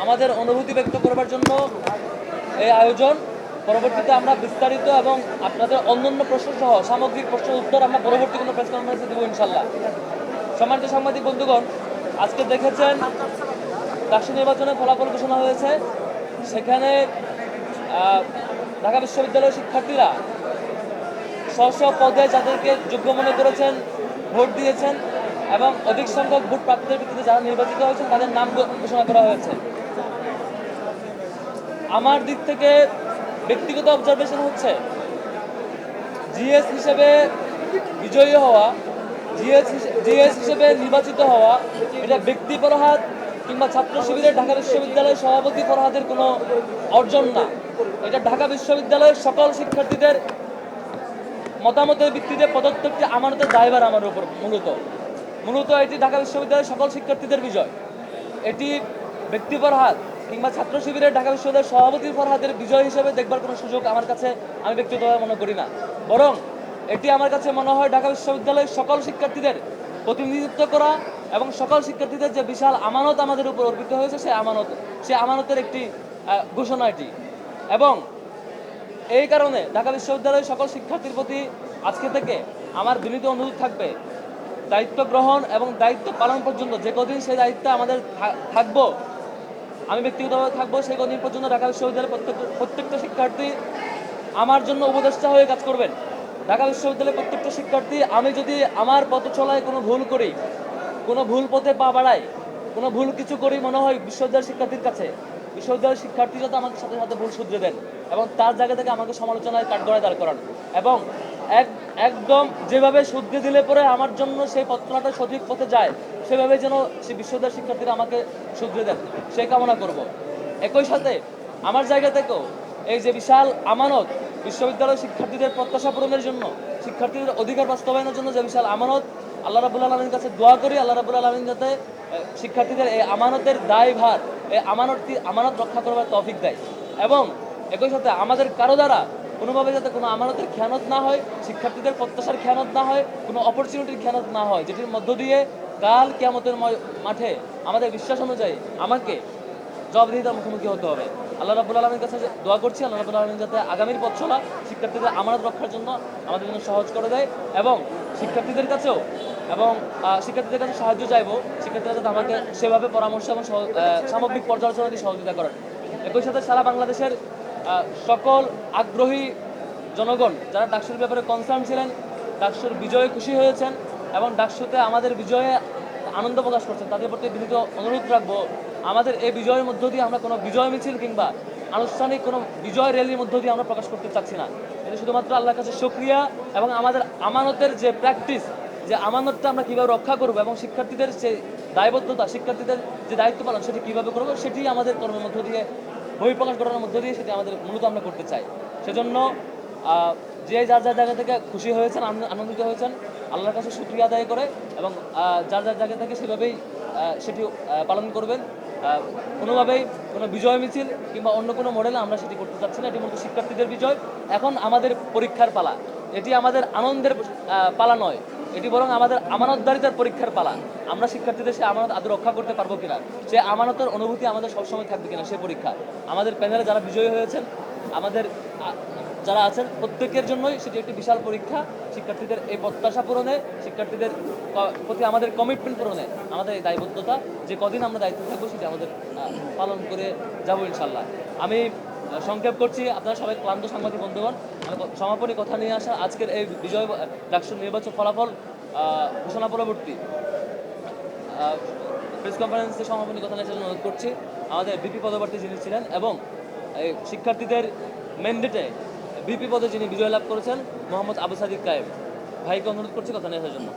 আমাদের অনুভূতি ব্যক্ত করবার জন্য এই আয়োজন। পরবর্তীতে আমরা বিস্তারিত এবং আপনাদের অন্যান্য প্রশ্ন সহ সামগ্রিক প্রশ্নের উত্তর আমরা পরবর্তী কোনো প্রেস কনফারেন্সে দেবো ইনশাল্লাহ। সম্মানিত সাংবাদিক বন্ধুগণ, আজকে দেখেছেন ডাকসু নির্বাচনের ফলাফল ঘোষণা হয়েছে। সেখানে ঢাকা বিশ্ববিদ্যালয়ের শিক্ষার্থীরা স্ব পদে যাদেরকে যোগ্য মনে করেছেন ভোট দিয়েছেন এবং অধিক সংখ্যক ভোট প্রাপ্তির ভিত্তিতে যারা নির্বাচিত হয়েছেন তাদের নাম ঘোষণা করা হয়েছে। আমার দিক থেকে ব্যক্তিগত অবজারভেশন হচ্ছে, জিএস হিসেবে বিজয়ী হওয়া, জিএস হিসেবে নির্বাচিত হওয়া এটা ব্যক্তি ফরহাদ কিংবা ছাত্র শিবিরের ঢাকা বিশ্ববিদ্যালয়ের সভাপতি ফরহাদের কোনো অর্জন না। এটা ঢাকা বিশ্ববিদ্যালয়ের সকল শিক্ষার্থীদের মতামতের ভিত্তিতে প্রদত্ত একটি আমানতের দায়ভার আমার উপর। মূলত এটি ঢাকা বিশ্ববিদ্যালয়ের সকল শিক্ষার্থীদের বিজয়। এটি ব্যক্তি ফরহাদ কিংবা ছাত্র শিবিরের ঢাকা বিশ্ববিদ্যালয়ের সভাপতি ফরহাদের বিজয় হিসেবে দেখবার কোনো সুযোগ আমার কাছে আমি ব্যক্তিগতভাবে মনে করি না। বরং এটি আমার কাছে মনে হয় ঢাকা বিশ্ববিদ্যালয়ের সকল শিক্ষার্থীদের প্রতিনিধিত্ব করা এবং সকল শিক্ষার্থীদের যে বিশাল আমানত আমাদের উপর অর্পিত হয়েছে সেই আমানতের একটি ঘোষণা এটি। এবং এই কারণে ঢাকা বিশ্ববিদ্যালয়ের সকল শিক্ষার্থীর প্রতি আজকে থেকে আমার বিনীত অনুরোধ থাকবে, দায়িত্ব গ্রহণ এবং দায়িত্ব পালন পর্যন্ত যে কদিন সেই দায়িত্ব আমাদের থাকবো, আমি ব্যক্তিগতভাবে থাকবো, সেই কদিন পর্যন্ত ঢাকা বিশ্ববিদ্যালয়ের প্রত্যেকটা শিক্ষার্থী আমার জন্য উপদেষ্টা হয়ে কাজ করবেন। ঢাকা বিশ্ববিদ্যালয়ের প্রত্যেকটা শিক্ষার্থী, আমি যদি আমার পথ চলায় কোনো ভুল করি, কোনো ভুল পথে পা বাড়াই, কোনো ভুল কিছু করি মনে হয় বিশ্ববিদ্যালয়ের শিক্ষার্থীর কাছে, বিশ্ববিদ্যালয়ের শিক্ষার্থী যাতে আমাকে সাথে সাথে ভুল শুধরে দেন এবং তার জায়গা থেকে আমাকে সমালোচনায় কাঠগড়ায় দাঁড় করান এবং একদম যেভাবে শুদ্ধে দিলে পরে আমার জন্য সেই পথচলাটা সঠিক পথে যায় সেভাবে যেন সেই বিশ্ববিদ্যালয়ের শিক্ষার্থীরা আমাকে শুধরে দেন, সেই কামনা করব। একই সাথে আমার জায়গা থেকেও এই যে বিশাল আমানত, বিশ্ববিদ্যালয়ের শিক্ষার্থীদের প্রত্যাশা পূরণের জন্য, শিক্ষার্থীদের অধিকার বাস্তবায়নের জন্য যে বিশাল আমানত, আল্লাহ রাব্বুল আলামিনের কাছে দোয়া করি আল্লাহ রাব্বুল আলামিন যাতে শিক্ষার্থীদের এই আমানতের দায়ভার, এই আমানত রক্ষা করবার তৌফিক দেয় এবং একই সাথে আমাদের কারো দ্বারা কোনোভাবে যাতে কোনো আমানতের খেয়ানত না হয়, শিক্ষার্থীদের প্রত্যাশার খেয়ানত না হয়, কোনো অপরচুনিটির খেয়ানত না হয়, যেটির মধ্য দিয়ে কাল কিয়ামতের মাঠে আমাদের বিশ্বাস অনুযায়ী আমাকে জবাবদিহিতার মুখোমুখি হতে হবে। আল্লাহ রাব্বুল আলামিনের কাছে দোয়া করছি আল্লাহ রাব্বুল আলামিন যাতে আগামীর পথ চলা শিক্ষার্থীদের আমানত রক্ষার জন্য আমাদের জন্য সহজ করে দেয় এবং শিক্ষার্থীদের কাছেও সাহায্য চাইবো, শিক্ষার্থীরা যাতে আমাকে সেভাবে পরামর্শ এবং সামগ্রিক পর্যালোচনা দিয়ে সহযোগিতা করেন। একই সাথে সারা বাংলাদেশের সকল আগ্রহী জনগণ যারা ডাকসুর ব্যাপারে কনসার্ন ছিলেন, ডাকসুর বিজয়ে খুশি হয়েছেন এবং ডাকসুতে আমাদের বিজয়ে আনন্দ প্রকাশ করছেন, তাদের প্রতি বিনীত অনুরোধ রাখবো, আমাদের এই বিজয়ের মধ্য দিয়ে আমরা কোনো বিজয় মিছিল কিংবা আনুষ্ঠানিক কোনো বিজয় র্যালির মধ্য দিয়ে আমরা প্রকাশ করতে চাচ্ছি না। এটা শুধুমাত্র আল্লাহর কাছে শুকরিয়া এবং আমাদের আমানতের যে প্র্যাকটিস, যে আমানতটা আমরা কীভাবে রক্ষা করবো এবং শিক্ষার্থীদের যে দায়বদ্ধতা, শিক্ষার্থীদের যে দায়িত্ব পালন সেটি কীভাবে করবো সেটি আমাদের কর্মের মধ্য দিয়ে বহিঃপ্রকাশ করার মধ্য দিয়ে সেটি আমাদের মূলত আমরা করতে চাই। সেজন্য যে যার যার জায়গা থেকে খুশি হয়েছেন, আনন্দিত হয়েছেন, আল্লাহর কাছে শুকরিয়া আদায় করে এবং যার যার জায়গা থেকে সেভাবেই সেটি পালন করবেন। কোনোভাবেই কোনো বিজয় মিছিল কিংবা অন্য কোনো মডেলে আমরা সেটি করতে চাচ্ছি না। এটি মূলত শিক্ষার্থীদের বিজয়। এখন আমাদের পরীক্ষার পালা, এটি আমাদের আনন্দের পালা নয়, এটি বরং আমাদের আমানতদারিতার পরীক্ষার পালা। আমরা শিক্ষার্থীদের সে আমানত আদৌ রক্ষা করতে পারবো কিনা, সে আমানতের অনুভূতি আমাদের সবসময় থাকবে কিনা, সে পরীক্ষা। আমাদের প্যানেলে যারা বিজয়ী হয়েছেন, আমাদের যারা আছেন প্রত্যেকের জন্যই সেটি একটি বিশাল পরীক্ষা। শিক্ষার্থীদের এই প্রত্যাশা পূরণে, শিক্ষার্থীদের প্রতি আমাদের কমিটমেন্ট পূরণে আমাদের এই দায়বদ্ধতা, যে কদিন আমরা দায়িত্ব থাকবো সেটি আমাদের পালন করে যাবো ইনশাল্লাহ। আমি সংক্ষেপ করছি, আপনারা সবাই ক্লান্ত সাংবাদিক বন্ধুগণ, আমি সমাপনী কথা নিয়ে আসা আজকের এই বিজয় ডাকসুর নির্বাচন ফলাফল ঘোষণা পরবর্তী প্রেস কনফারেন্সে সমাপনী কথা নিয়ে আসার অনুরোধ করছি আমাদের বিপি পদপ্রার্থী যিনি ছিলেন এবং শিক্ষার্থীদের ম্যান্ডেটে বিপি পদে যিনি বিজয় লাভ করেছেন মোহাম্মদ আবু সাদিক কায়েম ভাইকে অনুরোধ করছি কথা নিয়ে আসার জন্য।